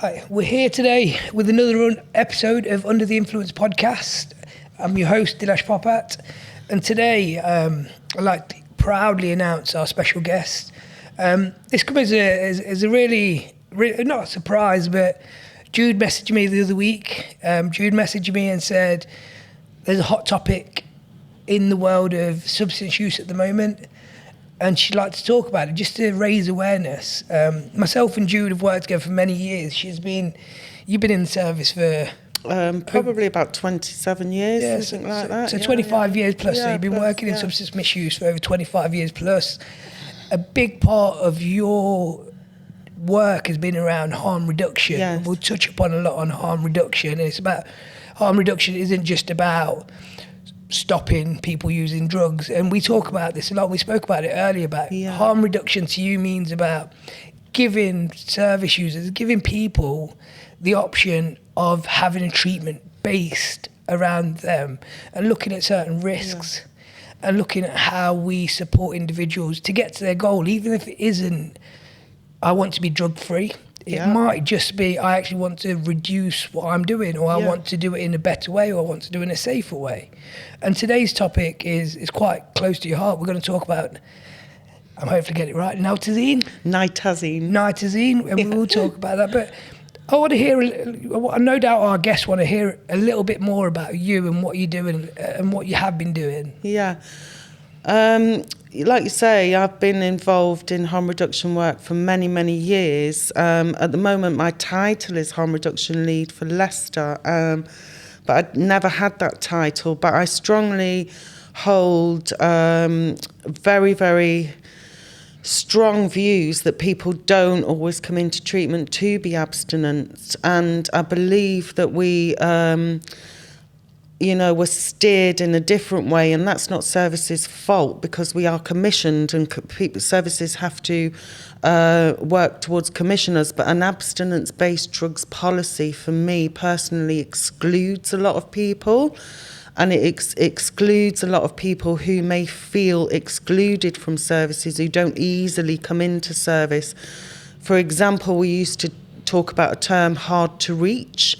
Hi, we're here today with another episode of Under the Influence podcast. I'm your host, Dilesh Popat, and today I'd like to proudly announce our special guest. This comes as a really, not a surprise, but Jude messaged me the other week. Jude messaged me and said, there's a hot topic in the world of substance use at the moment, and she'd like to talk about it, just to raise awareness. Myself and Jude have worked together for many years. You've been in the service for... probably about 27 years, something like that. So 25 years plus, so you've been working in substance misuse for over 25 years plus. A big part of your work has been around harm reduction. Yes. We'll touch upon a lot on harm reduction. And it's about, harm reduction isn't just about stopping people using drugs, and we talk about this a lot. We spoke about it earlier about harm reduction to you means about giving service users, giving people the option of having a treatment based around them and looking at certain risks and looking at how we support individuals to get to their goal, even if it isn't, I want to be drug free. It might just be, I actually want to reduce what I'm doing, or I want to do it in a better way, or I want to do it in a safer way. And today's topic is quite close to your heart. We're going to talk about, I'm hopefully getting it right, Naltazine, and we will talk about that. But I want to hear, no doubt our guests want to hear a little bit more about you and what you're doing and what you have been doing. Like you say, I've been involved in harm reduction work for many, many years. At the moment, my title is harm reduction lead for Leicester, but I'd never had that title. But I strongly hold very, very strong views that people don't always come into treatment to be abstinent. And I believe that we... we're steered in a different way, and that's not services' fault because we are commissioned, and services have to work towards commissioners. But an abstinence-based drugs policy, for me personally, excludes a lot of people, and it excludes a lot of people who may feel excluded from services, who don't easily come into service. For example, we used to talk about a term, hard to reach.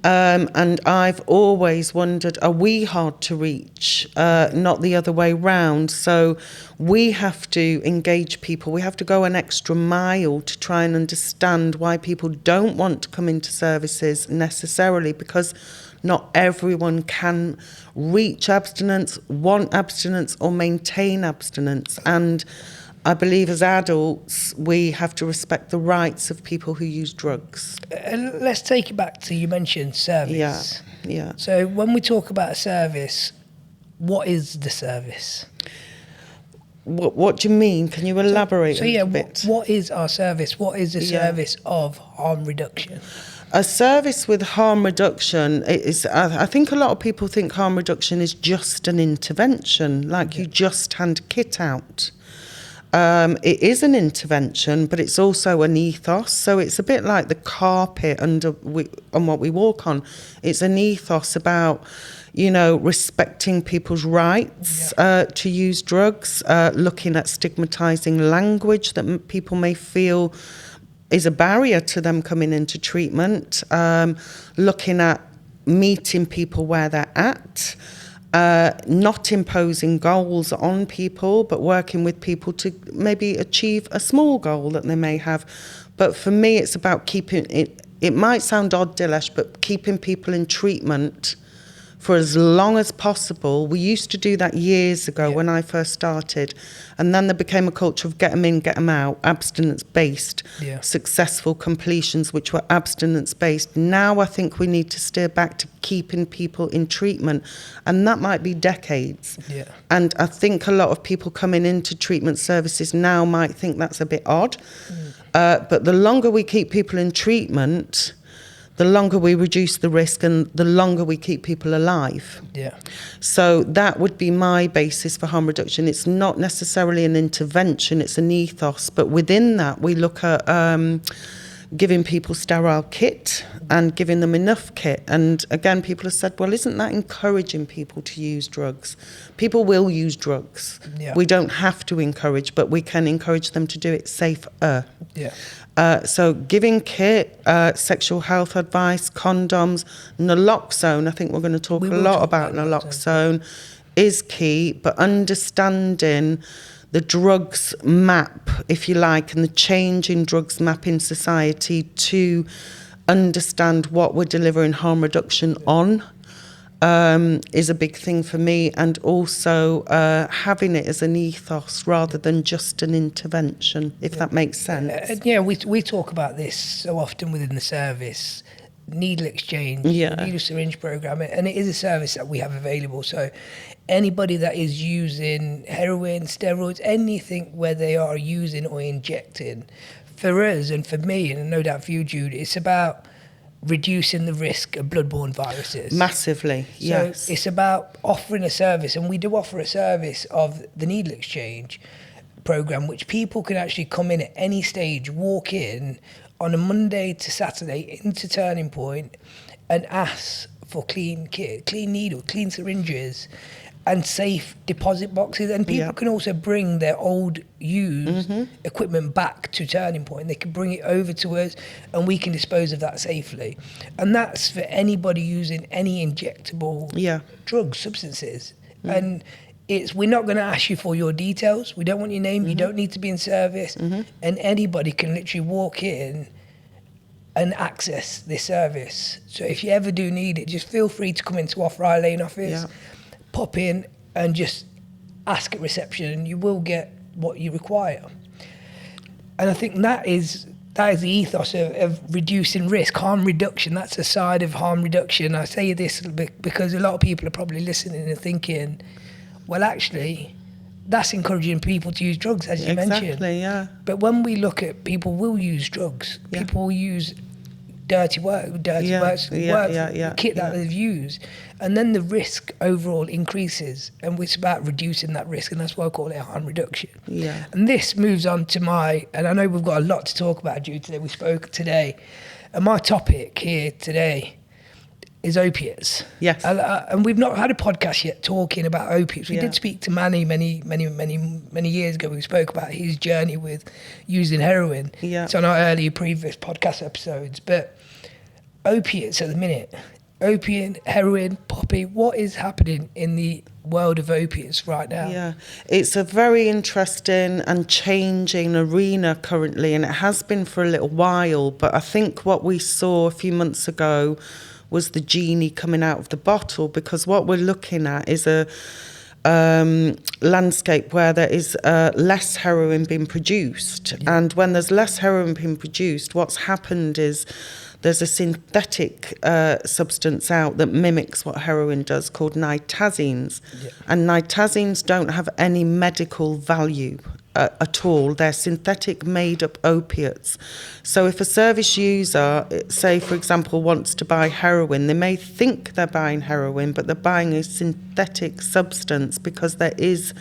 And I've always wondered, are we hard to reach? Not the other way round. So we have to engage people. We have to go an extra mile to try and understand why people don't want to come into services necessarily, because not everyone can reach abstinence, want abstinence, or maintain abstinence. And I believe as adults, we have to respect the rights of people who use drugs. Let's take it back to, you mentioned service. Yeah. So when we talk about a service, what is the service? What do you mean? Can you elaborate a bit? What is our service? What is the service of harm reduction? A service with harm reduction is, I think a lot of people think harm reduction is just an intervention, like you just hand a kit out. It is an intervention, but it's also an ethos. So it's a bit like the carpet on what we walk on. It's an ethos about, respecting people's rights to use drugs, looking at stigmatizing language that people may feel is a barrier to them coming into treatment, looking at meeting people where they're at. Not imposing goals on people, but working with people to maybe achieve a small goal that they may have. But for me, it's about keeping it. It might sound odd, Dilesh, but keeping people in treatment for as long as possible. We used to do that years ago when I first started, and then there became a culture of get them in, get them out, abstinence-based, successful completions which were abstinence-based. Now I think we need to steer back to keeping people in treatment, and that might be decades. And I think a lot of people coming into treatment services now might think that's a bit odd, but the longer we keep people in treatment, the longer we reduce the risk and the longer we keep people alive. So that would be my basis for harm reduction. It's not necessarily an intervention, it's an ethos, but within that we look at giving people sterile kit and giving them enough kit. And again, people have said, well, isn't that encouraging people to use drugs? People will use drugs. Yeah. We don't have to encourage, but we can encourage them to do it safer. Yeah. So giving kit, sexual health advice, condoms, naloxone, I think we're going to talk a lot about naloxone, is key, but understanding the drugs map, if you like, and the change in drugs map in society to understand what we're delivering harm reduction on is a big thing for me, and also having it as an ethos rather than just an intervention, if that makes sense. We talk about this so often within the service, needle exchange, needle syringe program, and it is a service that we have available. So anybody that is using heroin, steroids, anything where they are using or injecting, for us and for me, and no doubt for you, Jude, it's about reducing the risk of bloodborne viruses. Massively, yes. So it's about offering a service, and we do offer a service of the needle exchange program, which people can actually come in at any stage, walk in on a Monday to Saturday into Turning Point and ask for clean kit, clean needle, clean syringes, and safe deposit boxes. And people can also bring their old used equipment back to Turning Point. They can bring it over to us and we can dispose of that safely. And that's for anybody using any injectable drugs, substances. And we're not going to ask you for your details. We don't want your name. You don't need to be in service. And anybody can literally walk in and access this service. So if you ever do need it, just feel free to come into our Friar Lane office, pop in and just ask at reception, and you will get what you require. And I think that is the ethos of reducing risk, harm reduction. That's a side of harm reduction. I say this because a lot of people are probably listening and thinking, well, actually, that's encouraging people to use drugs, as you mentioned. Exactly, yeah. But when we look at people will use drugs, people will use dirty kit that they've used, and then the risk overall increases, and it's about reducing that risk, and that's why I call it harm reduction. Yeah. And this moves on to and I know we've got a lot to talk about, Jude, today. We spoke today, and my topic here today is opiates. Yes. And we've not had a podcast yet talking about opiates. We did speak to Manny many years ago. We spoke about his journey with using heroin. Yeah. It's on our earlier previous podcast episodes. But opiates at the minute, opiate, heroin, poppy, what is happening in the world of opiates right now? Yeah, it's a very interesting and changing arena currently, and it has been for a little while. But I think what we saw a few months ago was the genie coming out of the bottle, because what we're looking at is a landscape where there is less heroin being produced. And when there's less heroin being produced, what's happened is there's a synthetic substance out that mimics what heroin does, called naltazines. And naltazines don't have any medical value at all. They're synthetic made-up opiates. So if a service user, say for example, wants to buy heroin, they may think they're buying heroin, but they're buying a synthetic substance, because there is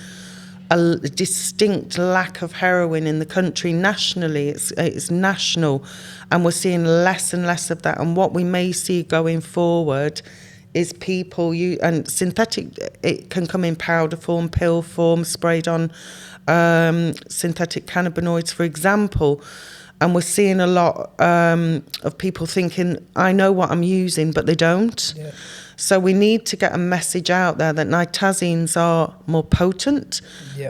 a distinct lack of heroin in the country. Nationally, it's national, and we're seeing less and less of that. And what we may see going forward is people and synthetic, it can come in powder form, pill form, sprayed on synthetic cannabinoids, for example. And we're seeing a lot of people thinking, I know what I'm using, but they don't. Yeah. So we need to get a message out there that naltazines are more potent,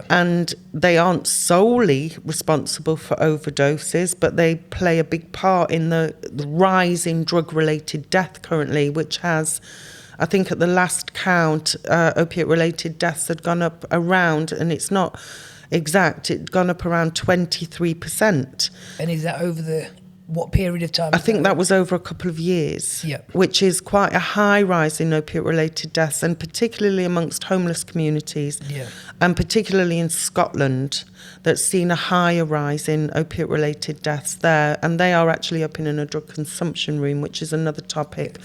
and they aren't solely responsible for overdoses, but they play a big part in the rise in drug-related death currently, which has, I think at the last count, opiate-related deaths had gone up around, and it's not exact, it's gone up around 23%. And is that over what period of time? I think that was over a couple of years, which is quite a high rise in opiate-related deaths, and particularly amongst homeless communities, and particularly in Scotland, that's seen a higher rise in opiate-related deaths there, and they are actually opening a drug consumption room, which is another topic.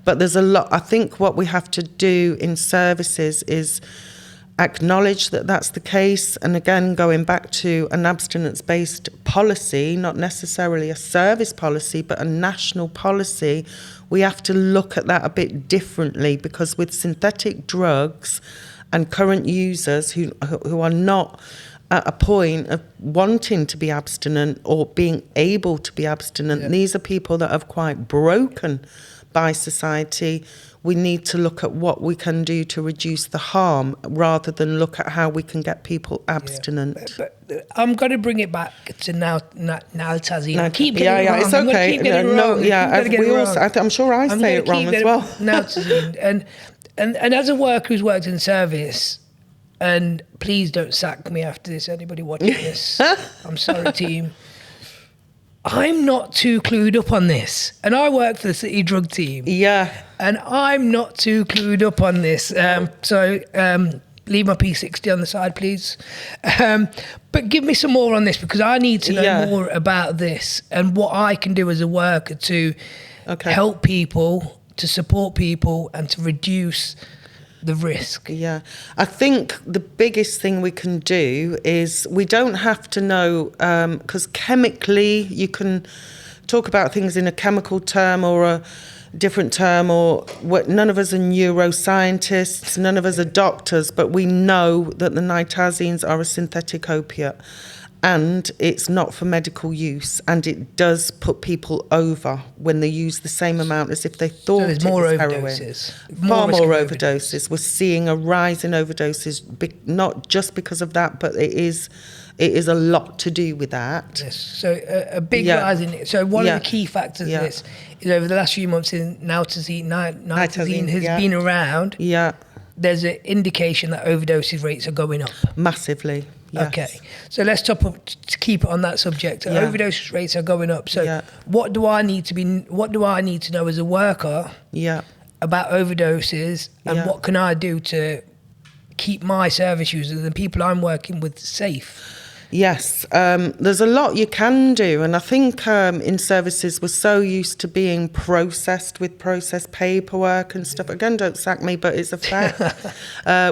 But there's a lot. I think what we have to do in services is acknowledge that that's the case, and again, going back to an abstinence-based policy, not necessarily a service policy, but a national policy, we have to look at that a bit differently, because with synthetic drugs and current users who are not at a point of wanting to be abstinent or being able to be abstinent, these are people that have quite broken by society. We need to look at what we can do to reduce the harm rather than look at how we can get people abstinent. But I'm going to bring it back to Naltazine. I keep getting it wrong. It's okay. I'm sure I say it wrong as well. Naltazine. And as a worker who's worked in service, and please don't sack me after this, anybody watching this. I'm sorry, team. I'm not too clued up on this. And I work for the city drug team. Yeah. And I'm not too clued up on this. So leave my P60 on the side, please. But give me some more on this, because I need to know more about this and what I can do as a worker to help people, to support people, and to reduce the risk. Yeah, I think the biggest thing we can do is, we don't have to know, because chemically you can talk about things in a chemical term or a different term, or none of us are neuroscientists, none of us are doctors, but we know that the nitazines are a synthetic opiate, and it's not for medical use, and it does put people over when they use the same amount as if they thought it was heroin. Far more overdoses. We're seeing a rise in overdoses, not just because of that, but it is a lot to do with that. Yes. So a big rise in it. So one of the key factors of this is, over the last few months, Naltazine has been around. Yeah. There's an indication that overdoses rates are going up. Massively. Yes. Okay, so let's to keep it on that subject. Overdose rates are going up. So what do I need to know as a worker about overdoses, and what can I do to keep my service users and the people I'm working with safe? Yes, there's a lot you can do, and I think in services we're so used to being processed with processed paperwork and stuff. Again, don't sack me, but it's a fact.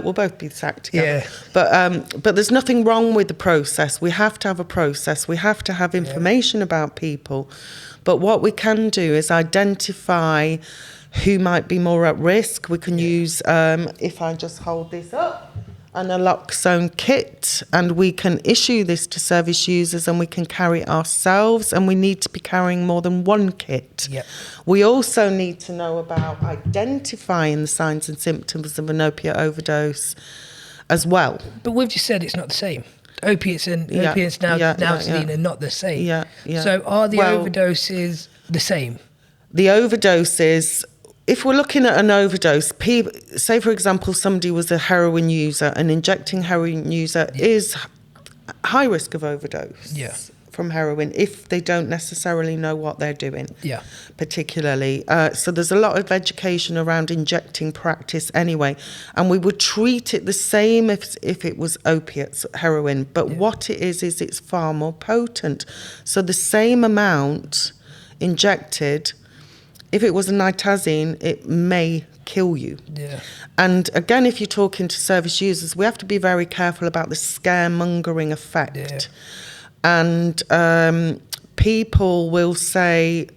We'll both be sacked together. But there's nothing wrong with the process. We have to have a process. We have to have information about people. But what we can do is identify who might be more at risk. We can use, if I just hold this up, a Narloxone kit, and we can issue this to service users, and we can carry it ourselves, and we need to be carrying more than one kit. We also need to know about identifying the signs and symptoms of an opiate overdose as well. But we've just said it's not the same. Opiates and Naltazine are not the same. So are the overdoses the same? The overdoses, if we're looking at an overdose, say for example somebody was a heroin user, an injecting heroin user is high risk of overdose from heroin if they don't necessarily know what they're doing, particularly. So there's a lot of education around injecting practice anyway, and we would treat it the same if it was opiates, heroin, but what it is it's far more potent. So the same amount injected, if it was a nitazine, it may kill you. And again, if you're talking to service users, we have to be very careful about the scaremongering effect. And people will say,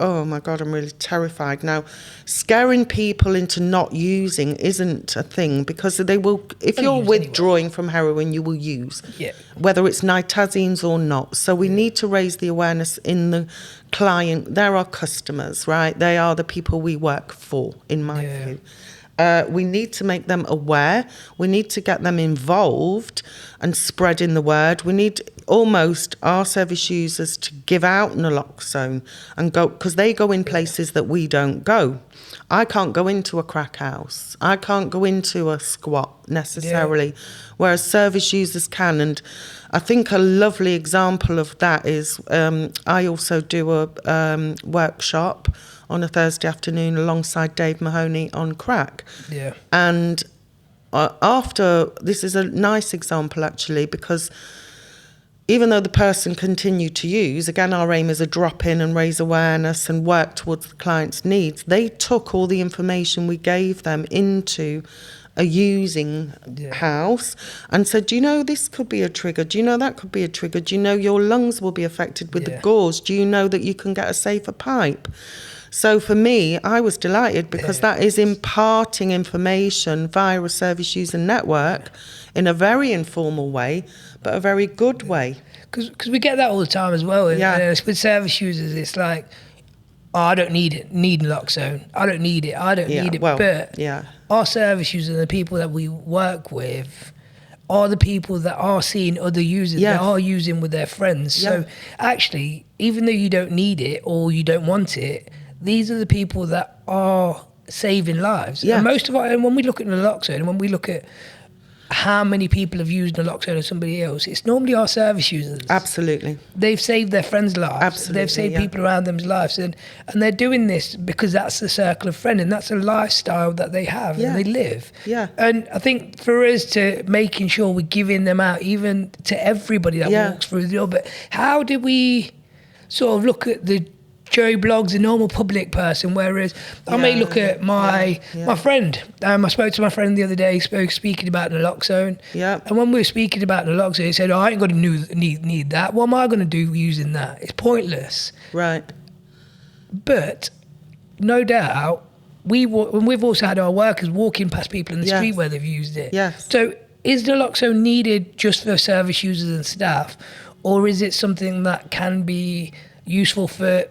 oh my God, I'm really terrified. Now, scaring people into not using isn't a thing, because they will, if you're withdrawing from heroin, you will use, whether it's nitazines or not. So we need to raise the awareness in the client. They're our customers, right? They are the people we work for, in my view. We need to make them aware. We need to get them involved and spreading the word. We need almost our service users to give out Naloxone and go, because they go in places that we don't go. I can't go into a crack house. I can't go into a squat necessarily, whereas service users can. And I think a lovely example of that is I also do a workshop on a Thursday afternoon alongside Dave Mahoney on crack. And after, this is a nice example actually, because even though the person continued to use, again, our aim is a drop in and raise awareness and work towards the client's needs. They took all the information we gave them into a using house and said, do you know this could be a trigger? Do you know that could be a trigger? Do you know your lungs will be affected with the gauze? Do you know that you can get a safer pipe? So for me, I was delighted because that is imparting information via a service user network in a very informal way, but a very good way. Because we get that all the time as well. And with service users, it's like, oh, I don't need Naltazine. I don't need it. I don't need it. But our service users, the people that we work with, are the people that are seeing other users. They are using with their friends. So actually, even though you don't need it or you don't want it, these are the people that are saving lives. And most of our, and when we look at Narloxone, and when we look at how many people have used Naltazine or somebody else, it's normally our service users. Absolutely. They've saved their friends' lives. Absolutely. They've saved people around them's lives. And they're doing this because that's the circle of friends and that's a lifestyle that they have and they live. And I think for us to making sure we're giving them out even to everybody that walks through the door, but how do we sort of look at the Joe Blogs, a normal public person, whereas I may look at my friend. I spoke to my friend the other day, speaking about Narloxone. And when we were speaking about Narloxone, he said, oh, I ain't going to need that. What am I going to do using that? It's pointless. Right. But no doubt, we've also had our workers walking past people in the street where they've used it. So is Narloxone needed just for service users and staff, or is it something that can be useful for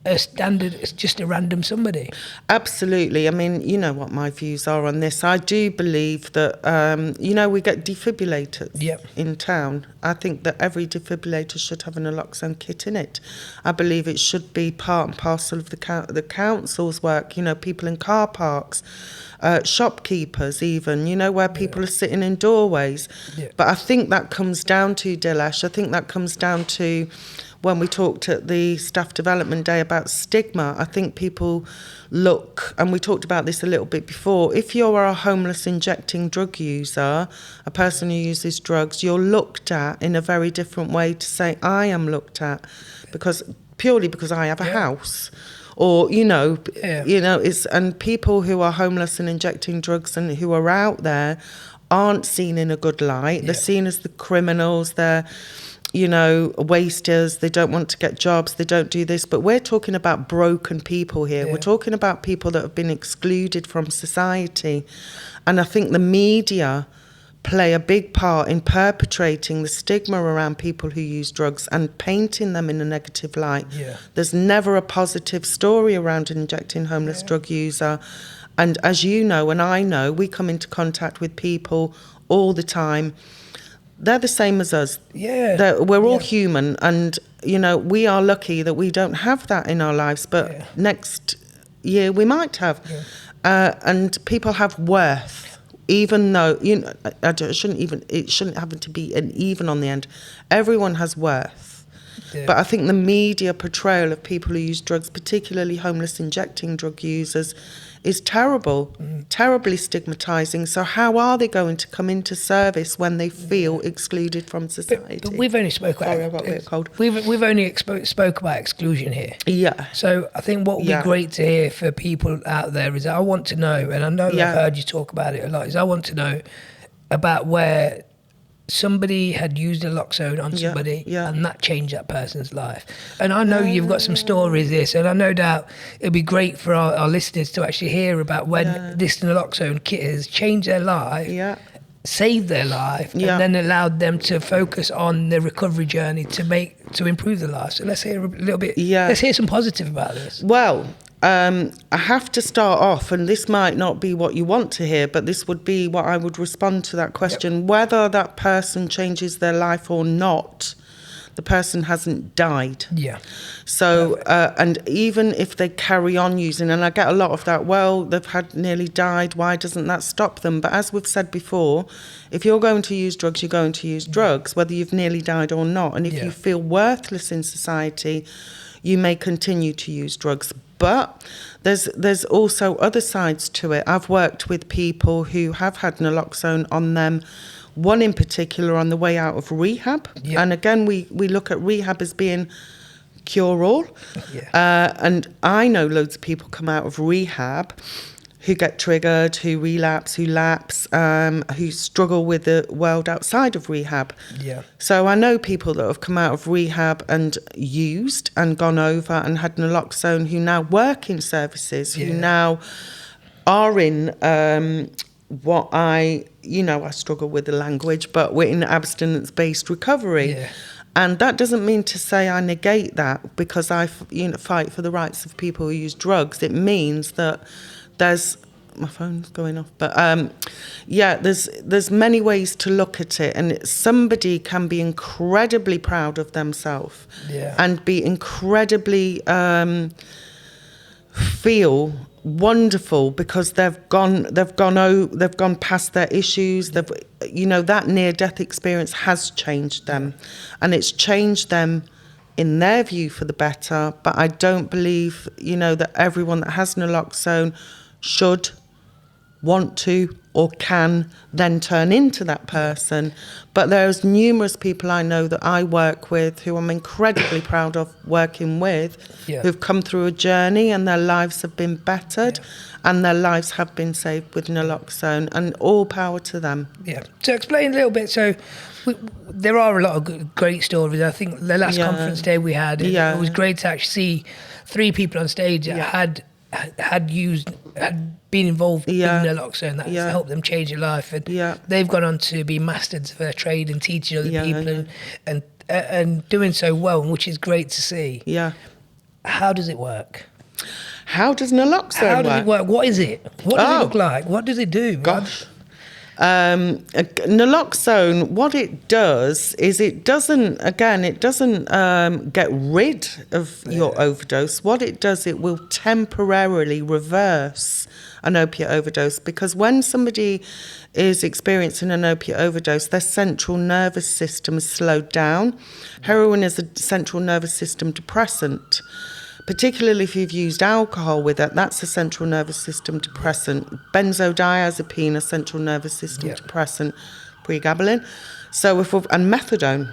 a standard, it's just a random somebody? Absolutely. I mean, you know what my views are on this. I do believe that, we get defibrillators in town. I think that every defibrillator should have an Narloxone kit in it. I believe it should be part and parcel of the council's work, people in car parks, shopkeepers even, where people are sitting in doorways. But I think that comes down to, Dilesh, when we talked at the Staff Development Day about stigma, I think people look, and we talked about this a little bit before, if you're a homeless injecting drug user, a person who uses drugs, you're looked at in a very different way to say, I am looked at, purely because I have a house. Or, it's, and people who are homeless and injecting drugs and who are out there aren't seen in a good light. They're seen as the criminals, they're wasters, they don't want to get jobs, they don't do this. But we're talking about broken people here. We're talking about people that have been excluded from society. And I think the media play a big part in perpetrating the stigma around people who use drugs and painting them in a negative light. There's never a positive story around an injecting homeless drug user. And as you know, and I know, we come into contact with people all the time. They're the same as us. We're all human, and we are lucky that we don't have that in our lives. But next year we might have, and people have worth, even though it shouldn't have to be an even on the end. Everyone has worth, but I think the media portrayal of people who use drugs, particularly homeless injecting drug users, is terrible, terribly stigmatising. So how are they going to come into service when they feel excluded from society? But we've only spoke about we've only spoke about exclusion here. So I think what would be great to hear for people out there is, I want to know, and I know I've heard you talk about it a lot, is I want to know about where somebody had used Narloxone on somebody and that changed that person's life. And I know you've got some stories this, and I no doubt it'd be great for our listeners to actually hear about when this Narloxone kit has changed their life, saved their life, and then allowed them to focus on their recovery journey to improve their life. So let's hear a little bit, let's hear some positive about this. Well, I have to start off, and this might not be what you want to hear, but this would be what I would respond to that question. Whether that person changes their life or not, the person hasn't died. So, and even if they carry on using, and I get a lot of that, well, they've had nearly died, why doesn't that stop them? But as we've said before, if you're going to use drugs, you're going to use drugs, whether you've nearly died or not. And if you feel worthless in society, you may continue to use drugs. But there's also other sides to it. I've worked with people who have had Narloxone on them, one in particular on the way out of rehab. And again, we look at rehab as being cure-all. And I know loads of people come out of rehab who get triggered, who relapse, who lapse, who struggle with the world outside of rehab. Yeah. So I know people that have come out of rehab and used and gone over and had naloxone who now work in services, who now are in what I struggle with the language, but we're in abstinence-based recovery. Yeah. And that doesn't mean to say I negate that because I fight for the rights of people who use drugs. It means that there's, my phone's going off, but there's many ways to look at it, and somebody can be incredibly proud of themselves and be incredibly feel wonderful because they've gone past their issues. That near-death experience has changed them, and it's changed them in their view for the better. But I don't believe that everyone that has naloxone should want to or can then turn into that person. But there's numerous people I know that I work with who I'm incredibly proud of working with, who've come through a journey and their lives have been bettered and their lives have been saved with naloxone, and all power to them. Yeah. So explain a little bit. So there are a lot of great stories. I think the last conference day we had, it was great to actually see 3 people on stage that had been involved in naloxone. That's helped them change their life, and they've gone on to be masters of their trade and teaching other people and doing so well, which is great to see. How does it work? How does naloxone work? What is it? What does it look like? What does it do? Gosh. Naloxone, what it does is it doesn't get rid of your overdose. What it does, it will temporarily reverse an opiate overdose, because when somebody is experiencing an opiate overdose, their central nervous system is slowed down. Heroin is a central nervous system depressant. Particularly if you've used alcohol with it, that's a central nervous system depressant. Benzodiazepine, a central nervous system depressant, pregabalin. And methadone.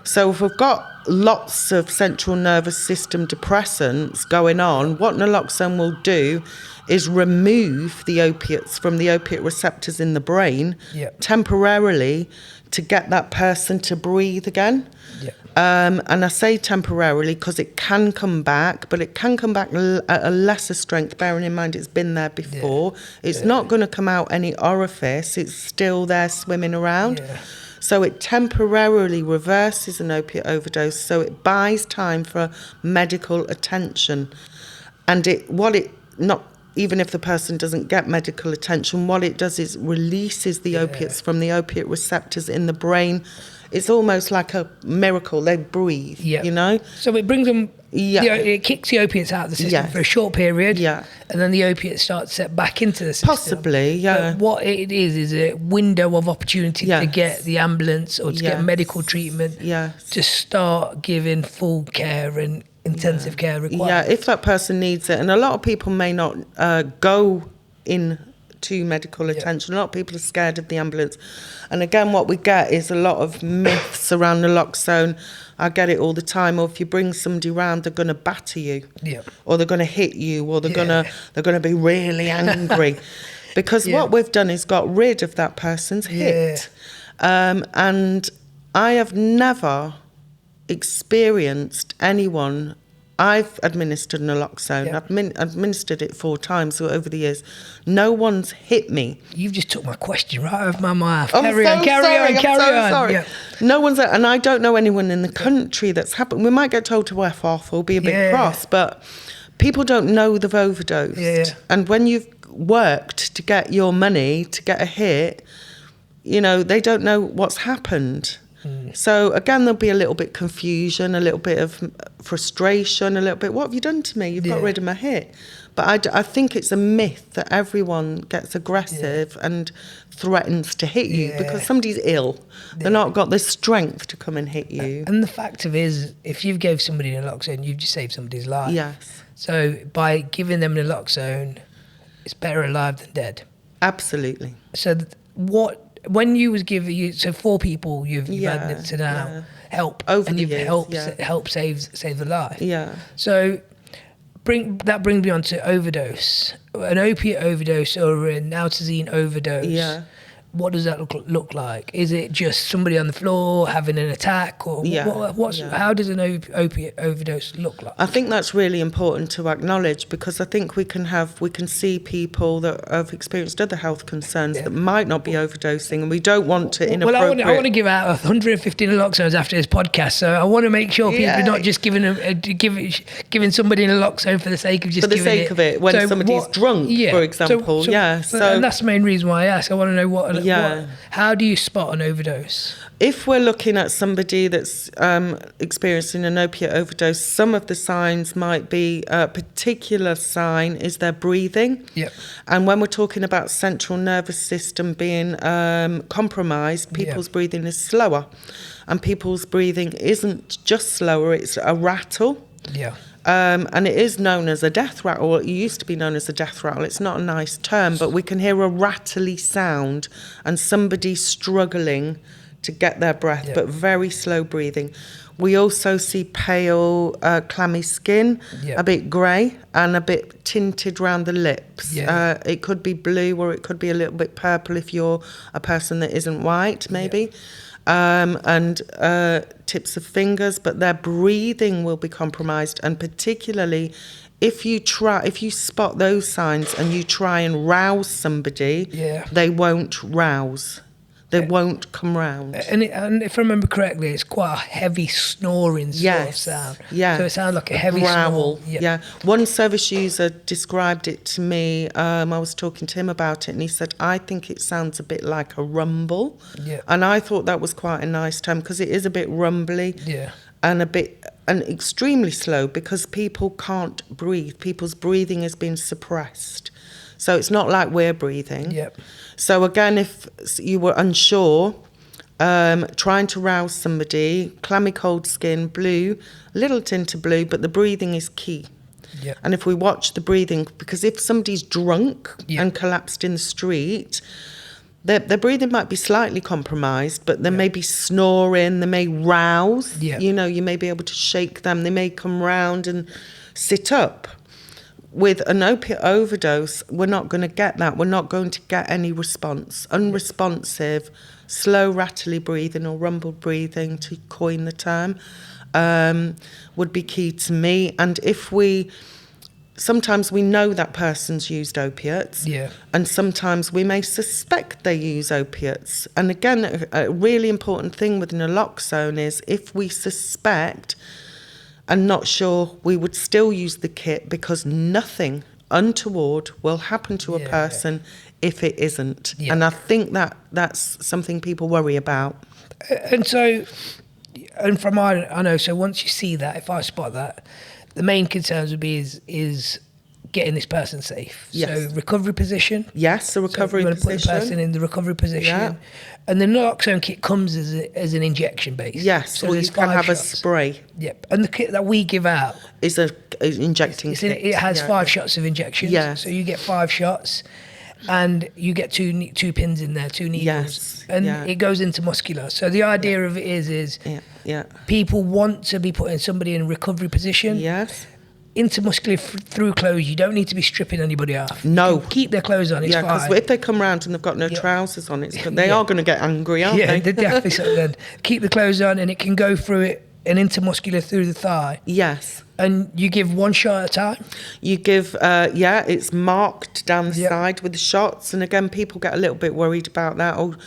So if we've got lots of central nervous system depressants going on, what naloxone will do is remove the opiates from the opiate receptors in the brain temporarily to get that person to breathe again. And I say temporarily because it can come back, but it can come back at a lesser strength, bearing in mind it's been there before. It's not going to come out any orifice. It's still there swimming around. So it temporarily reverses an opiate overdose, so it buys time for medical attention. And even if the person doesn't get medical attention, what it does is releases the opiates from the opiate receptors in the brain. It's almost like a miracle. They breathe, So it brings them, it kicks the opiates out of the system for a short period, and then the opiates start to set back into the system. Possibly, But what it is a window of opportunity to get the ambulance or to get medical treatment to start giving full care and intensive care required. If that person needs it. And a lot of people may not go in to medical attention. A lot of people are scared of the ambulance. And again, what we get is a lot of myths around naloxone. I get it all the time. Or if you bring somebody round, they're going to batter you, or they're going to hit you, or they're going to be really angry, because what we've done is got rid of that person's hit. And I have never experienced anyone. I've administered naloxone. I've administered it 4 times over the years. No one's hit me. You've just took my question right out of my mouth. Carry on. Sorry. No one's, and I don't know anyone in the country that's happened. We might get told to F off or be a bit cross, but people don't know they've overdosed. And when you've worked to get your money, to get a hit, they don't know what's happened. So again, there'll be a little bit confusion, a little bit of frustration, a little bit, what have you done to me? You've got rid of my hit. But I think it's a myth that everyone gets aggressive and threatens to hit you because somebody's ill. They've not got the strength to come and hit you. And the fact of it is, if you gave somebody naloxone, you've just saved somebody's life. Yes. So by giving them naloxone, it's better alive than dead. Absolutely. So when you was giving 4 people you've had to now help, over and the you've years, helped save the life. Yeah. So brings me on to overdose. An opiate overdose or a Naltazine overdose. Yeah. What does that look like? Is it just somebody on the floor having an attack, or how does an opiate overdose look like? I think that's really important to acknowledge, because I think we can see people that have experienced other health concerns that might not be overdosing, and we don't want to inappropriate. Well, I want to give out 150 naloxones after this podcast, so I want to make sure people are not just giving somebody naloxone for the sake of of it when somebody's drunk, for example. And that's the main reason why I ask. I want to know how do you spot an overdose? If we're looking at somebody that's experiencing an opiate overdose, some of the signs might be, a particular sign is their breathing. Yep. And when we're talking about central nervous system being compromised, people's breathing is slower. And people's breathing isn't just slower, it's a rattle. Yeah. And it is known as a death rattle. It used to be known as a death rattle. It's not a nice term, but we can hear a rattly sound and somebody struggling to get their breath, but very slow breathing. We also see pale, clammy skin, a bit grey and a bit tinted around the lips. It could be blue or it could be a little bit purple if you're a person that isn't white, maybe. And tips of fingers, but their breathing will be compromised. And particularly if you spot those signs and you try and rouse somebody, they won't rouse. They won't come round. And if I remember correctly, it's quite a heavy snoring sort of sound. Yeah. So it sounds like a heavy growl. snore. Yeah. One service user described it to me. I was talking to him about it, and he said, I think it sounds a bit like a rumble. Yeah. And I thought that was quite a nice term, because it is a bit rumbly. Yeah. And extremely slow, because people can't breathe. People's breathing has been suppressed. So it's not like we're breathing. Yep. So again, if you were unsure, trying to rouse somebody, clammy cold skin, blue, a little tint of blue, but the breathing is key. Yep. And if we watch the breathing, because if somebody's drunk and collapsed in the street, their breathing might be slightly compromised, but they may be snoring, they may rouse. You know, you may be able to shake them, they may come round and sit up. With an opiate overdose, we're not going to get that. We're not going to get any response. Unresponsive, slow, rattly breathing or rumbled breathing, to coin the term, would be key to me. And sometimes we know that person's used opiates, and sometimes we may suspect they use opiates. And again, a really important thing with naloxone is if we suspect and not sure, we would still use the kit, because nothing untoward will happen to a person if it isn't. And I think that's something people worry about. And so, and from I know, so once you see that, if I spot that, the main concerns would be is getting this person safe. So recovery position. Yes, the recovery position. You want to put the person in the recovery position. Yeah. And the naloxone kit comes as an injection base. Yes, so you can have shots. A spray. Yep. And the kit that we give out is an injecting kit. It has 5 shots of injections. Yes. So you get 5 shots and you get two pins in there, 2 needles. Yes. And it goes into muscular. So the idea of it is people want to be putting somebody in a recovery position. Yes. Intermuscular through clothes. You don't need to be stripping anybody off. No. Keep their clothes on, it's fine. Because if they come round and they've got no trousers on, they are going to get angry, aren't they? Yeah, they're definitely so then. Keep the clothes on, and it can go through it, and intermuscular through the thigh. Yes. And you give 1 shot at a time? You give, it's marked down the side with the shots. And again, people get a little bit worried about that.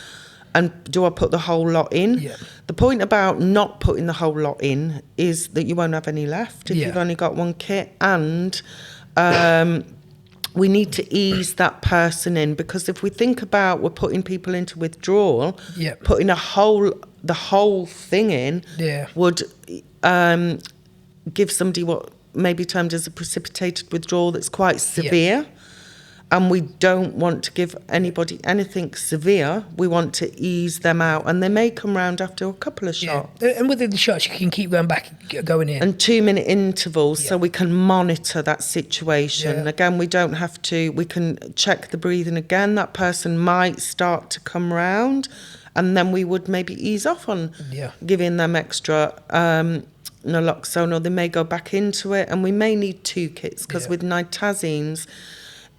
And do I put the whole lot in? Yeah. The point about not putting the whole lot in is that you won't have any left if you've only got 1 kit. And we need to ease that person in, because if we think about we're putting people into withdrawal, putting the whole thing in would give somebody what may be termed as a precipitated withdrawal that's quite severe. And we don't want to give anybody anything severe. We want to ease them out. And they may come round after a couple of shots. And within the shots, you can keep going back, going in. And 2-minute intervals, so we can monitor that situation. Again, we don't have to, we can check the breathing again. That person might start to come round. And then we would maybe ease off on giving them extra naloxone, or they may go back into it, and we may need 2 kits, because with nitazines,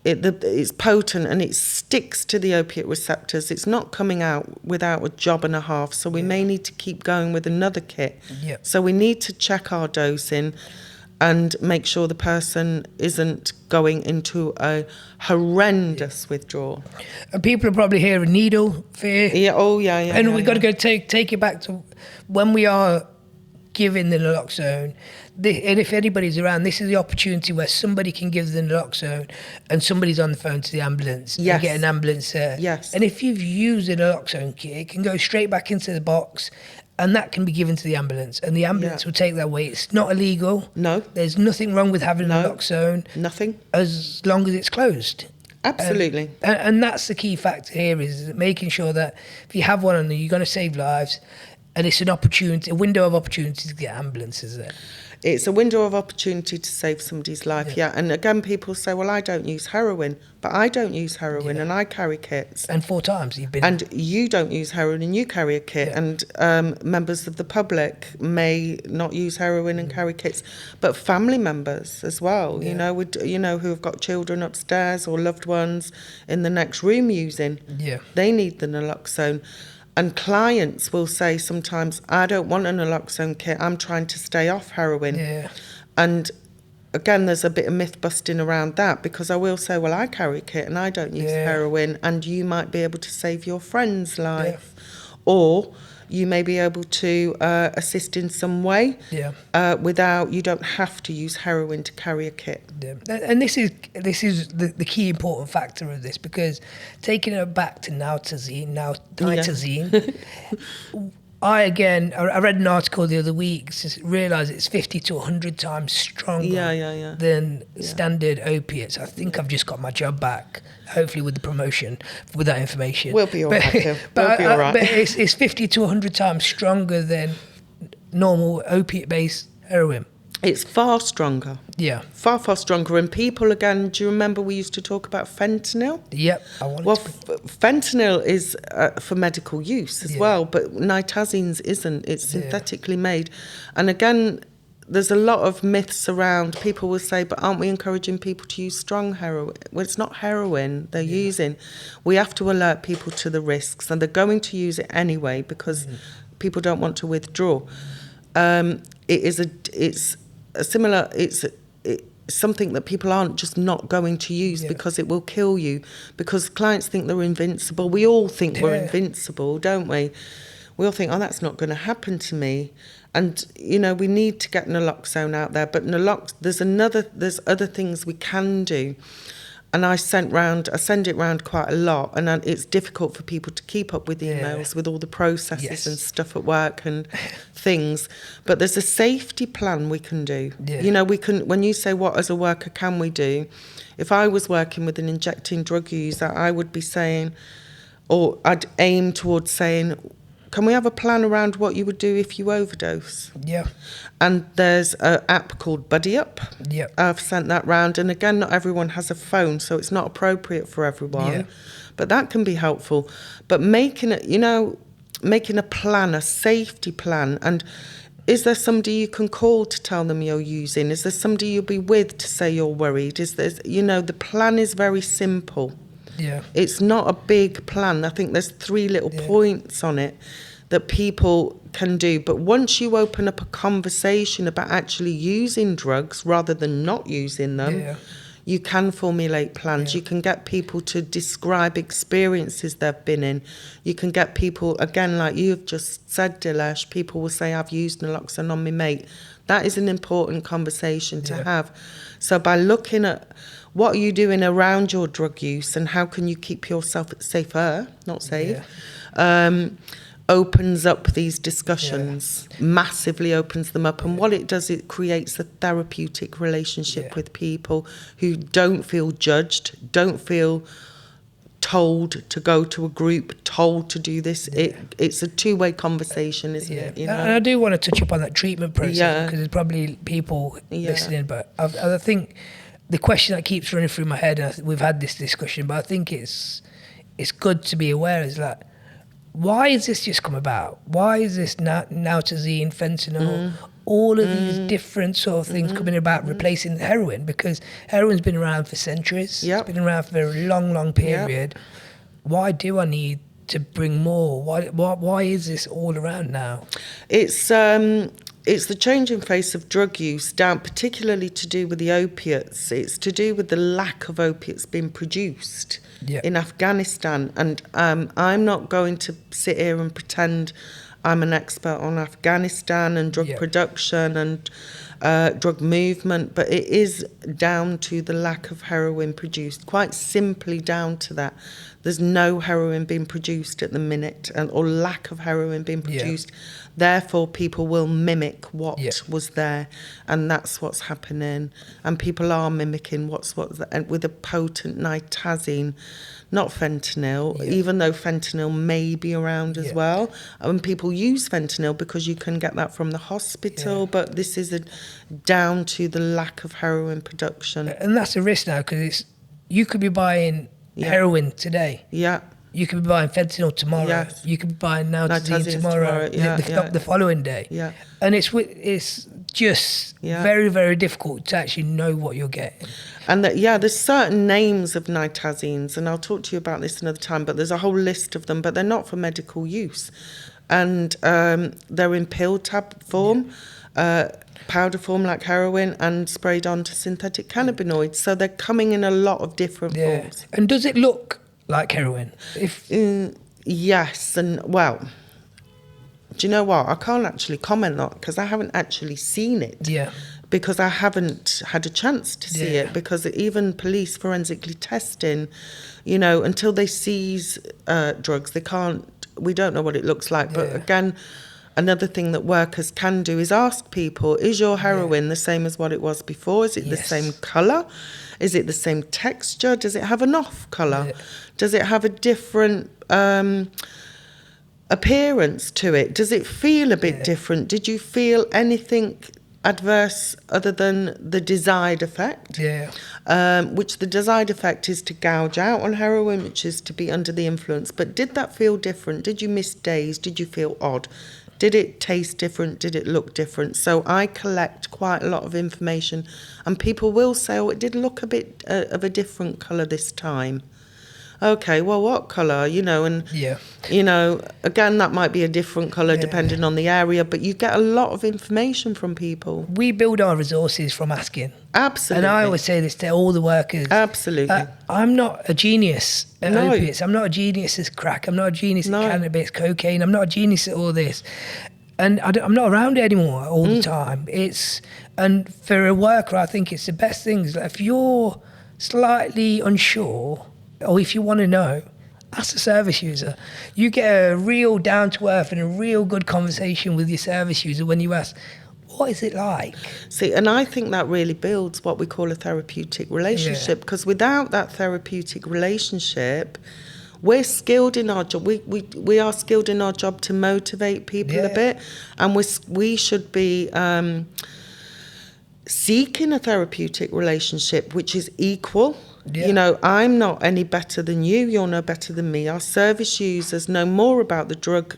it's potent and it sticks to the opiate receptors. It's not coming out without a job and a half, so we may need to keep going with another kit. So we need to check our dosing and make sure the person isn't going into a horrendous withdrawal. And people are probably hearing needle fear. And we've got to go take it back to when we are giving the naloxone. And if anybody's around, this is the opportunity where somebody can give the naloxone and somebody's on the phone to the ambulance and get an ambulance there. And if you've used a naloxone kit, it can go straight back into the box, and that can be given to the ambulance, and the ambulance will take that away. It's not illegal. No. There's nothing wrong with having naloxone. Nothing. As long as it's closed. Absolutely. And that's the key factor here, is making sure that if you have one on you, you're going to save lives, and it's an opportunity, a window of opportunity to get ambulances there. It's a window of opportunity to save somebody's life, And again, people say, well, I don't use heroin, but I don't use heroin and I carry kits. And 4 times you've been... And you don't use heroin and you carry a kit. And members of the public may not use heroin and carry kits, but family members as well, you know, who have got children upstairs or loved ones in the next room using. They need the naloxone. And clients will say sometimes, I don't want a naloxone kit, I'm trying to stay off heroin. And again, there's a bit of myth busting around that, because I will say, well, I carry a kit and I don't use heroin, and you might be able to save your friend's life. Or you may be able to assist in some way without, you don't have to use heroin to carry a kit. And this is the key important factor of this, because taking it back to Naltazine, I read an article the other week, realised it's 50 to 100 times stronger than standard opiates. I think I've just got my job back, hopefully with the promotion, with that information. We'll be all right. But it's 50 to 100 times stronger than normal opiate-based heroin. It's far stronger. Far, far stronger. And people, again, do you remember we used to talk about fentanyl? Fentanyl is for medical use as well, but nitazene's isn't. It's synthetically made. And again, there's a lot of myths around. People will say, but aren't we encouraging people to use strong heroin? Well, it's not heroin they're using. We have to alert people to the risks, and they're going to use it anyway, because people don't want to withdraw. It's something that people aren't just not going to use because it will kill you, because clients think they're invincible. We all think we're invincible, don't we? We all think, oh, that's not going to happen to me. And, you know, we need to get naloxone out there, but there's other things we can do. And I send it round quite a lot, and it's difficult for people to keep up with emails with all the processes and stuff at work and things. But there's a safety plan we can do. You know, we can. When you say what as a worker can we do, if I was working with an injecting drug user, I would be saying, or I'd aim towards saying, can we have a plan around what you would do if you overdose? And there's an app called Buddy Up. I've sent that round. And again, not everyone has a phone, so it's not appropriate for everyone. But that can be helpful. But making a plan, a safety plan. And is there somebody you can call to tell them you're using? Is there somebody you'll be with to say you're worried? The plan is very simple. It's not a big plan. I think there's 3 little points on it that people can do. But once you open up a conversation about actually using drugs rather than not using them, you can formulate plans. You can get people to describe experiences they've been in. You can get people, again, like you've just said, Dilesh, people will say, I've used naloxone on my mate. That is an important conversation to have. So by looking at what are you doing around your drug use and how can you keep yourself safer, not safe, opens up these discussions, massively opens them up. And what it does, it creates a therapeutic relationship with people who don't feel judged, don't feel told to go to a group, told to do this. It's a two-way conversation, isn't it? You know? And I do want to touch upon that treatment process, because there's probably people listening, but I think the question that keeps running through my head, and we've had this discussion, but I think it's good to be aware, is that why has this just come about? Why is this Naltazine, fentanyl, all of these different sort of things coming about replacing heroin, because heroin's been around for centuries. Yep. It's been around for a long period. Why do I need to bring more? Why is this all around now? It's the changing face of drug use, down particularly to do with the opiates. It's to do with the lack of opiates being produced in Afghanistan. And I'm not going to sit here and pretend I'm an expert on Afghanistan and drug production and drug movement, but it is down to the lack of heroin produced, quite simply down to that. There's no heroin being produced at the minute, or lack of heroin being produced. Therefore, people will mimic what was there, and that's what's happening. And people are mimicking what's and with a potent naltazine, not fentanyl, even though fentanyl may be around as well. And people use fentanyl because you can get that from the hospital, but this is down to the lack of heroin production. And that's a risk now, because you could be buying heroin today. You could be buying fentanyl tomorrow. You could be buying Naltazine tomorrow. The following day. And it's just very, very difficult to actually know what you're getting. And there's certain names of naltazines, and I'll talk to you about this another time, but there's a whole list of them, but they're not for medical use. And they're in pill tab form, powder form like heroin, and sprayed onto synthetic cannabinoids. So they're coming in a lot of different forms. And does it look like heroin? Yes, and well, do you know what? I can't actually comment on it because I haven't actually seen it. Because I haven't had a chance to see it, because even police forensically testing, until they seize drugs, we don't know what it looks like. But again, another thing that workers can do is ask people, is your heroin the same as what it was before? Is it the same colour? Is it the same texture? Does it have an off colour? Does it have a different appearance to it? Does it feel a bit different? Did you feel anything adverse other than the desired effect? Which the desired effect is to gouge out on heroin, which is to be under the influence. But did that feel different? Did you miss days? Did you feel odd? Did it taste different? Did it look different? So I collect quite a lot of information, and people will say, oh, it did look a bit of a different colour this time. Okay, well, what colour? And again, that might be a different colour depending on the area, but you get a lot of information from people. We build our resources from asking. Absolutely. And I always say this to all the workers. Absolutely. I'm not a genius at opiates. I'm not a genius at crack. I'm not a genius at cannabis, cocaine. I'm not a genius at all this. And I'm not around it anymore all the time. And for a worker, I think it's the best thing. If you're slightly unsure, or if you want to know, ask a service user. You get a real down-to-earth and a real good conversation with your service user when you ask, what is it like? See, and I think that really builds what we call a therapeutic relationship, because without that therapeutic relationship, we're skilled in our job. We are skilled in our job to motivate people a bit, and we should be seeking a therapeutic relationship which is equal. I'm not any better than you. You're no better than me. Our service users know more about the drug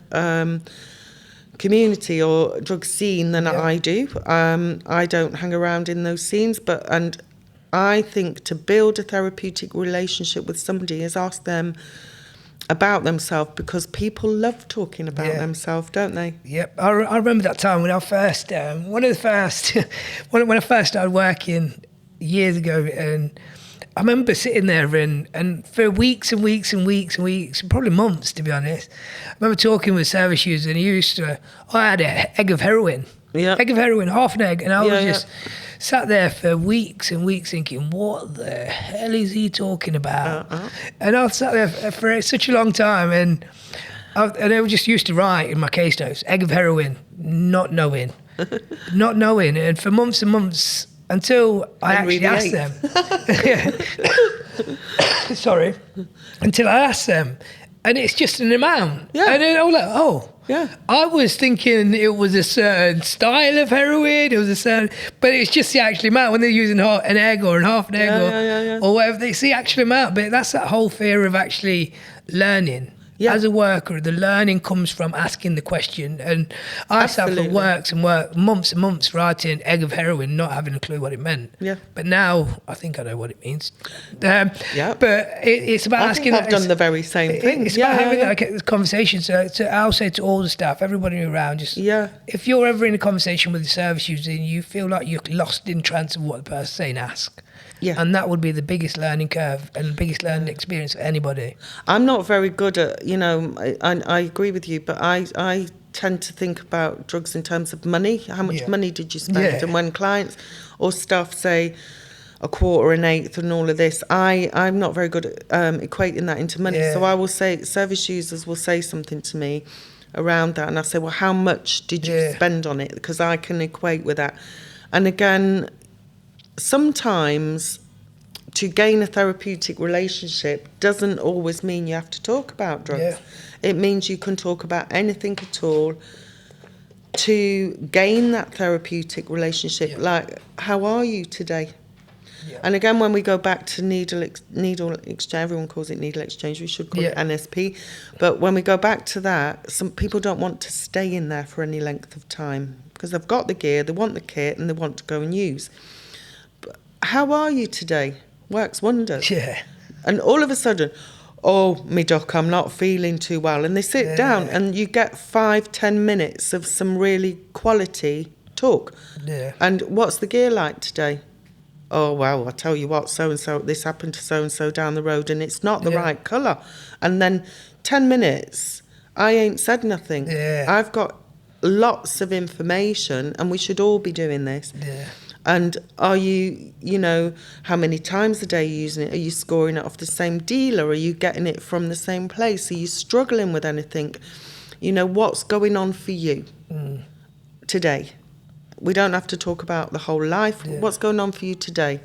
community or drug scene than I do. I don't hang around in those scenes, and I think to build a therapeutic relationship with somebody is ask them about themselves, because people love talking about themselves, don't they? I remember that time when I first, when I first started working years ago, and I remember sitting there and for weeks and weeks and weeks and weeks, probably months to be honest, I remember talking with a service user, and I had an egg of heroin. Egg of heroin, half an egg, and I was just sat there for weeks and weeks thinking, what the hell is he talking about? And I sat there for such a long time, and I was just used to write in my case notes, egg of heroin, not knowing, and for months and months, until I actually asked them. Sorry. Until I asked them. And it's just an amount. And then I was like, I was thinking it was a certain style of heroin, but it's just the actual amount. When they're using an egg or half an egg or whatever, it's the actual amount. But that's that whole fear of actually learning. Yeah. As a worker, the learning comes from asking the question. And I sat for months and months writing egg of heroin, not having a clue what it meant. Yeah. But now I think I know what it means. Yeah. But it's about asking. I've done the very same thing. It's about having that conversation. So I'll say to all the staff, everybody around, just if you're ever in a conversation with the service user and you feel like you're lost in trance of what the person's saying, ask. Yeah. And that would be the biggest learning curve and the biggest learning experience for anybody. I'm not very good at, I agree with you, but I tend to think about drugs in terms of money. How much money did you spend? Yeah. And when clients or staff say a quarter, an eighth and all of this, I'm not very good at equating that into money. Yeah. So I will say, service users will say something to me around that. And I say, well, how much did you spend on it? Because I can equate with that. And again, sometimes to gain a therapeutic relationship doesn't always mean you have to talk about drugs. Yeah. It means you can talk about anything at all to gain that therapeutic relationship. Yeah. Like, how are you today? Yeah. And again, when we go back to needle exchange, everyone calls it needle exchange, we should call it NSP. But when we go back to that, some people don't want to stay in there for any length of time because they've got the gear, they want the kit and they want to go and use. But how are you today? Works wonders. Yeah. And all of a sudden, oh, me doc, I'm not feeling too well. And they sit down and you get 5-10 minutes of some really quality talk. Yeah. And what's the gear like today? Oh, well, I tell you what, so-and-so, this happened to so-and-so down the road and it's not the right colour. And then 10 minutes, I ain't said nothing. Yeah. I've got lots of information and we should all be doing this. Yeah. And are you, how many times a day are you using it? Are you scoring it off the same dealer? Are you getting it from the same place? Are you struggling with anything? What's going on for you today? We don't have to talk about the whole life. Yeah. What's going on for you today?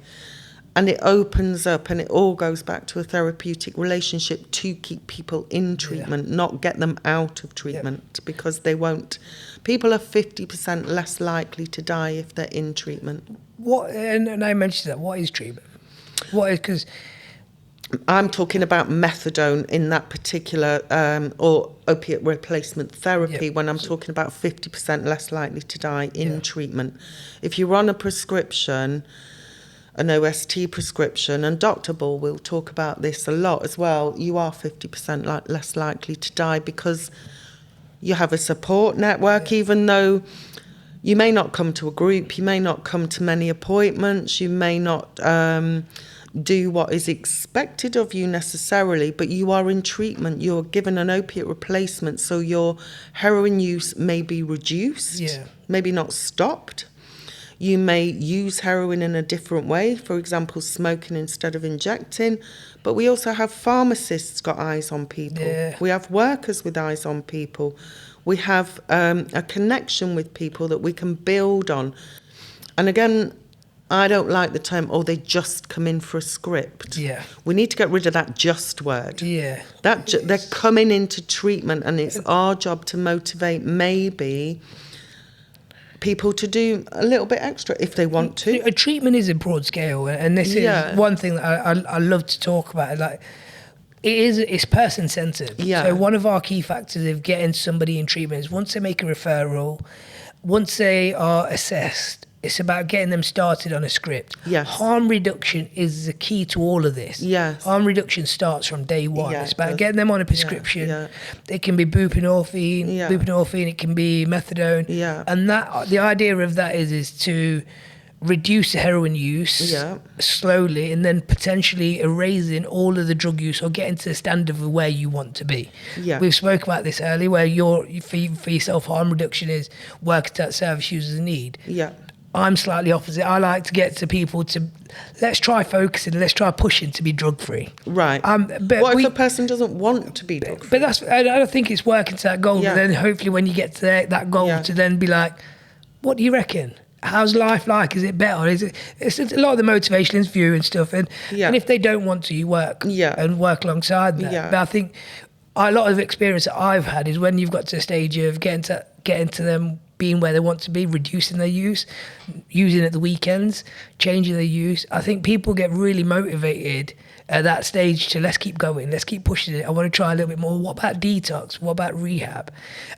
And it opens up and it all goes back to a therapeutic relationship to keep people in treatment, not get them out of treatment because they won't. People are 50% less likely to die if they're in treatment. And I mentioned that. What is treatment? Because I'm talking about methadone in that particular or opiate replacement therapy when I'm talking about 50% less likely to die in treatment. If you're on a prescription, an OST prescription, and Dr. Ball will talk about this a lot as well, you are 50% less likely to die because you have a support network, even though you may not come to a group, you may not come to many appointments, you may not do what is expected of you necessarily, but you are in treatment, you're given an opiate replacement, so your heroin use may be reduced, maybe not stopped. You may use heroin in a different way, for example, smoking instead of injecting. But we also have pharmacists got eyes on people. Yeah. We have workers with eyes on people. We have a connection with people that we can build on. And again, I don't like the term, they just come in for a script. Yeah. We need to get rid of that just word. Yeah. They're coming into treatment and it's our job to motivate maybe people to do a little bit extra if they want to. A treatment is a broad scale, and this is one thing that I love to talk about. Like, it's person centered. Yeah. So one of our key factors of getting somebody in treatment is once they make a referral, once they are assessed, it's about getting them started on a script. Yes. Harm reduction is the key to all of this. Yes. Harm reduction starts from day one. It's about getting them on a prescription. Yeah. It can be buprenorphine, it can be methadone. Yeah. And that the idea of that is to reduce the heroin use slowly and then potentially erasing all of the drug use or getting to the standard of where you want to be. Yeah. We've spoke about this earlier where for yourself harm reduction is working to that service users need. Yeah. I'm slightly opposite. I like to get to people to let's try focusing, let's try pushing to be drug free. Right. But what if a person doesn't want to be drug free? But I don't think it's working to that goal. Yeah. But then hopefully when you get to that goal to then be like, what do you reckon? How's life like? Is it better? It's a lot of the motivational interview and stuff. And if they don't want to, you work and work alongside that. Yeah. But I think a lot of experience that I've had is when you've got to the stage of getting to them being where they want to be, reducing their use, using at the weekends, changing their use. I think people get really motivated at that stage to let's keep going, let's keep pushing it. I want to try a little bit more. What about detox? What about rehab?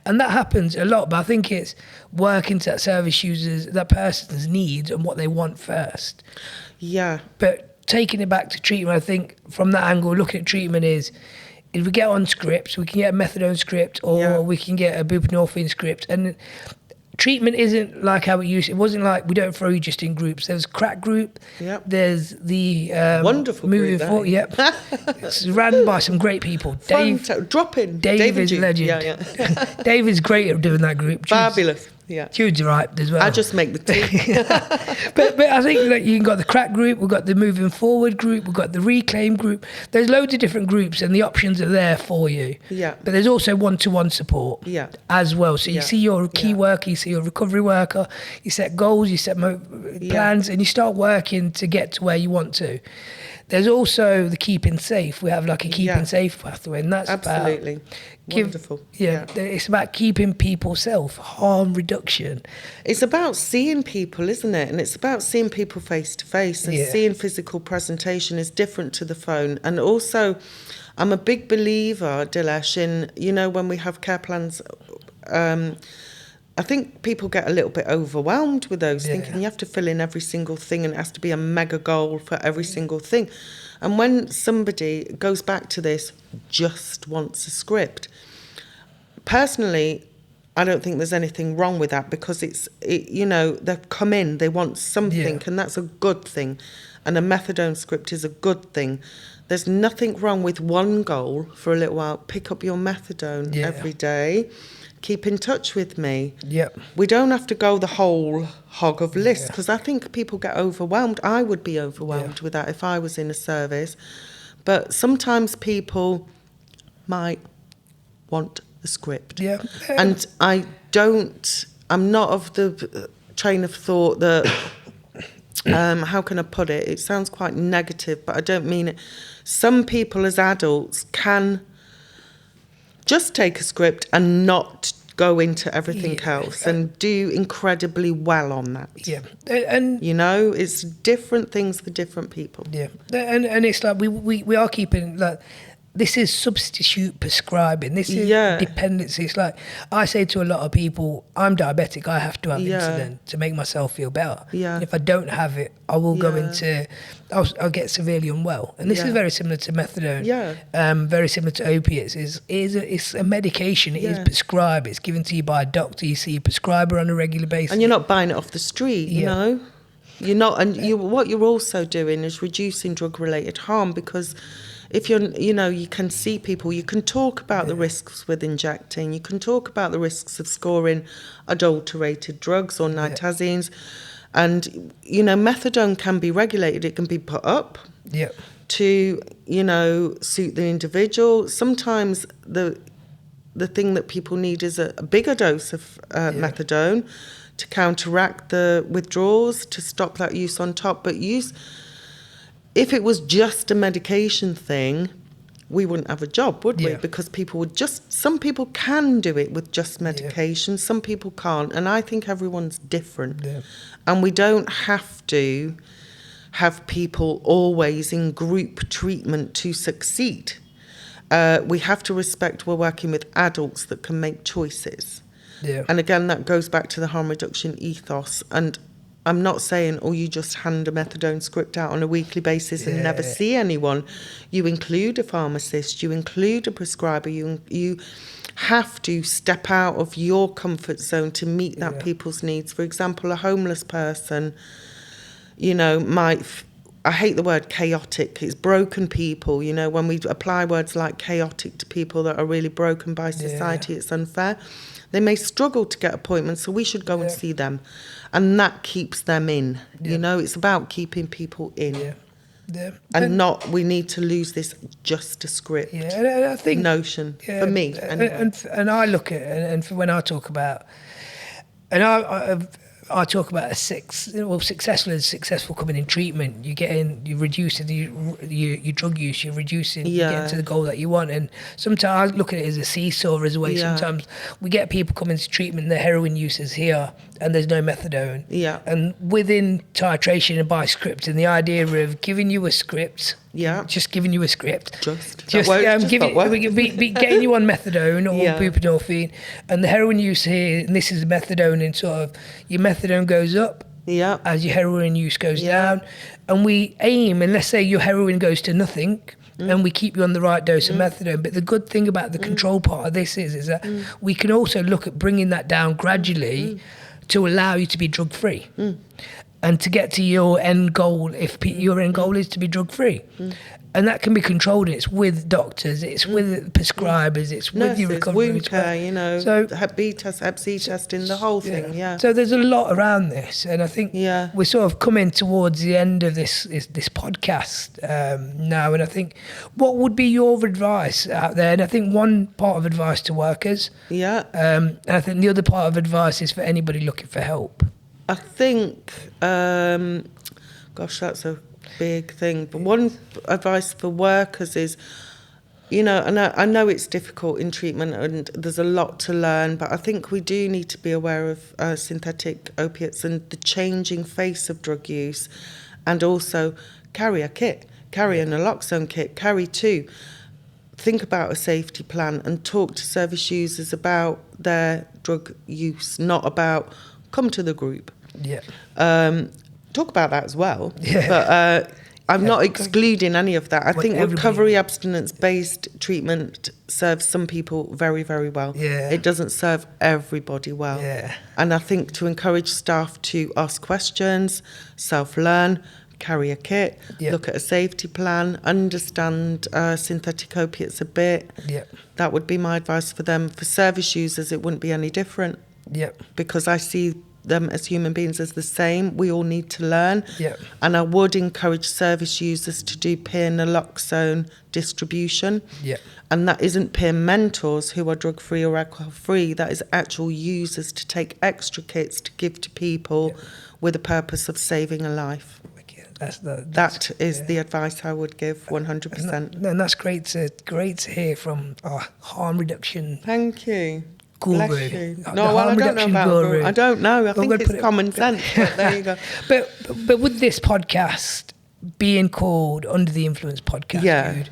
And that happens a lot, but I think it's working to that service users, that person's needs and what they want first. Yeah. But taking it back to treatment, I think from that angle, looking at treatment is, if we get on scripts, we can get a methadone script or we can get a buprenorphine script. And treatment isn't like how it used to. It wasn't like we don't throw you just in groups. There's crack group. Yep. There's the wonderful moving group, forward. Yep. It's run by some great people. Dave is a legend. Yeah. David's great at doing that group. Fabulous. Yeah. Jude's right as well. I just make the tea. but I think that you got the crack group, we've got the moving forward group, we've got the reclaim group. There's loads of different groups and the options are there for you. Yeah. But there's also one-to-one support as well. So you see your key worker, you see your recovery worker, you set goals, you set plans, and you start working to get to where you want to. There's also the keeping safe. We have like a keeping safe pathway, and that's absolutely wonderful. It's about keeping people safe, harm reduction. It's about seeing people, isn't it? And it's about seeing people face to face, and seeing physical presentation is different to the phone. And also, I'm a big believer, Dilesh, in, you know, when we have care plans, I think people get a little bit overwhelmed with those, thinking you have to fill in every single thing and it has to be a mega goal for every single thing. And when somebody goes back to this, just wants a script, personally, I don't think there's anything wrong with that, because you know, they've come in, they want something, and that's a good thing. And a methadone script is a good thing. There's nothing wrong with one goal for a little while. Pick up your methadone every day. Keep in touch with me. Yep. We don't have to go the whole hog of list, because I think people get overwhelmed. I would be overwhelmed with that if I was in a service. But sometimes people might want the script. Yeah. And I'm not of the train of thought that, how can I put it? It sounds quite negative, but I don't mean it. Some people as adults can just take a script and not go into everything else, and do incredibly well on that. Yeah. And you know, it's different things for different people. Yeah. And it's like we are keeping, like, this is substitute prescribing. This is dependency. It's like, I say to a lot of people, I'm diabetic, I have to have insulin to make myself feel better. Yeah. And if I don't have it, I will go into, I'll get severely unwell. And this is very similar to methadone. Yeah. Very similar to opiates. It's a medication. It is prescribed. It's given to you by a doctor. You see a prescriber on a regular basis. And you're not buying it off the street, you know? You're not, and what you're also doing is reducing drug-related harm, because if you're, you know, you can see people, you can talk about the risks with injecting, you can talk about the risks of scoring adulterated drugs or naltazines, and, you know, methadone can be regulated, it can be put up to, you know, suit the individual. Sometimes the thing that people need is a bigger dose of methadone to counteract the withdrawals, to stop that use on top, but if it was just a medication thing, we wouldn't have a job, would we? Because people would some people can do it with just medication, some people can't. And I think everyone's different. Yeah. And we don't have to have people always in group treatment to succeed. We have to respect we're working with adults that can make choices. Yeah. And again, that goes back to the harm reduction ethos. And I'm not saying, you just hand a methadone script out on a weekly basis and never see anyone. You include a pharmacist, you include a prescriber, you have to step out of your comfort zone to meet that people's needs. For example, a homeless person, you know, I hate the word chaotic, it's broken people. You know, when we apply words like chaotic to people that are really broken by society, it's unfair. They may struggle to get appointments, so we should go and see them. And that keeps them in. You know, it's about keeping people in. And not, we need to lose this just a script and I think, notion, for me. And I look at it, and for when I talk about, and I talk about successful coming in treatment. You're reducing your drug use. You're reducing, getting to the goal that you want. And sometimes I look at it as a seesaw as a way. Yeah. Sometimes we get people coming to treatment, their heroin use is here, and there's no methadone. Yeah. And within titration and by script, and the idea of giving you a script. Yeah. Just giving you a script. Just getting you on methadone or buprenorphine, and the heroin use here, and this is methadone, and sort of your methadone goes up as your heroin use goes down, and we aim, and let's say your heroin goes to nothing, and we keep you on the right dose of methadone. But the good thing about the control part of this is that we can also look at bringing that down gradually to allow you to be drug free. And to get to your end goal, if your end goal is to be drug-free. And that can be controlled. It's with doctors, it's with prescribers, it's with your recovery. Wound care, so Hep B test, Hep C testing, the whole thing, So there's a lot around this. And I think we're sort of coming towards the end of this podcast now. And I think, what would be your advice out there? And I think one part of advice to workers. And I think the other part of advice is for anybody looking for help. I think, gosh, that's a big thing. But one advice for workers is, and I know it's difficult in treatment and there's a lot to learn, but I think we do need to be aware of synthetic opiates and the changing face of drug use, and also carry a kit, carry a Nalloxone kit, carry two. Think about a safety plan and talk to service users about their drug use, not about come to the group. Talk about that as well. But I'm not excluding any of that. I think recovery abstinence-based treatment serves some people very, very well. It doesn't serve everybody well. And I think to encourage staff to ask questions, self-learn, carry a kit, look at a safety plan, understand synthetic opiates a bit. That would be my advice for them. For service users, it wouldn't be any different. Because I see them as human beings as the same. We all need to learn. And I would encourage service users to do peer Naloxone distribution. And that isn't peer mentors who are drug-free or alcohol-free. That is actual users to take extra kits to give to people with the purpose of saving a life. That is the advice I would give 100%. And that's great to hear from our harm reduction. Thank you. Guru. Bless you. No, well, I don't know about guru. I don't know. I think it's common sense. But there you go. But with this podcast being called Under the Influence podcast, Jude,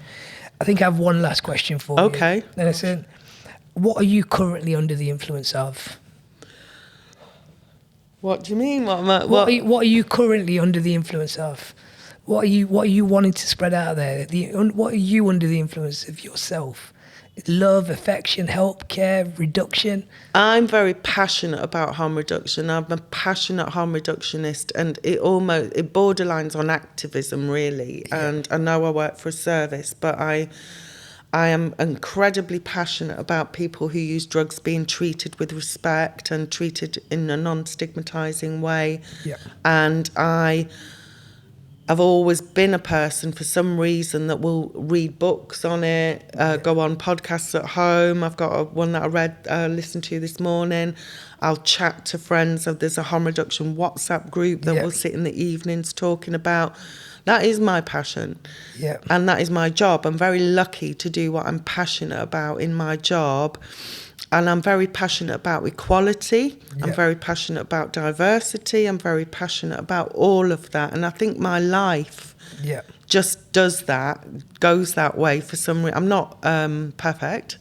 I think I have one last question for you. Okay. And I said, what are you currently under the influence of? What do you mean? What are you currently under the influence of? What are you wanting to spread out there? What are you under the influence of yourself? Love, affection, help, care, reduction? I'm very passionate about harm reduction. I'm a passionate harm reductionist, and it borderlines on activism, really. And I know I work for a service, but I am incredibly passionate about people who use drugs being treated with respect and treated in a non-stigmatizing way. And I've always been a person, for some reason, that will read books on it, go on podcasts at home. I've got one that I listened to this morning. I'll chat to friends. There's a harm reduction WhatsApp group that we'll sit in the evenings talking about. That is my passion. And that is my job. I'm very lucky to do what I'm passionate about in my job. And I'm very passionate about equality. I'm very passionate about diversity. I'm very passionate about all of that. And I think my life just does that, goes that way for some reason. I'm not perfect.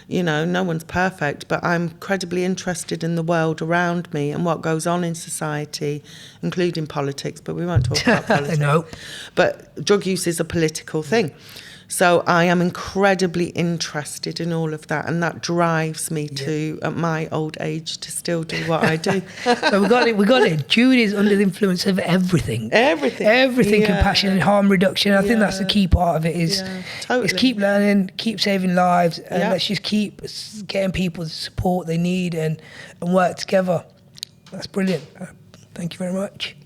No one's perfect. But I'm incredibly interested in the world around me and what goes on in society, including politics. But we won't talk about politics. No. But drug use is a political thing. So I am incredibly interested in all of that, and that drives me to, at my old age, to still do what I do. So we got it. Jude is under the influence of everything. Everything. Compassion and harm reduction. I think that's the key part of it is keep learning, keep saving lives, and let's just keep getting people the support they need and work together. That's brilliant. Thank you very much.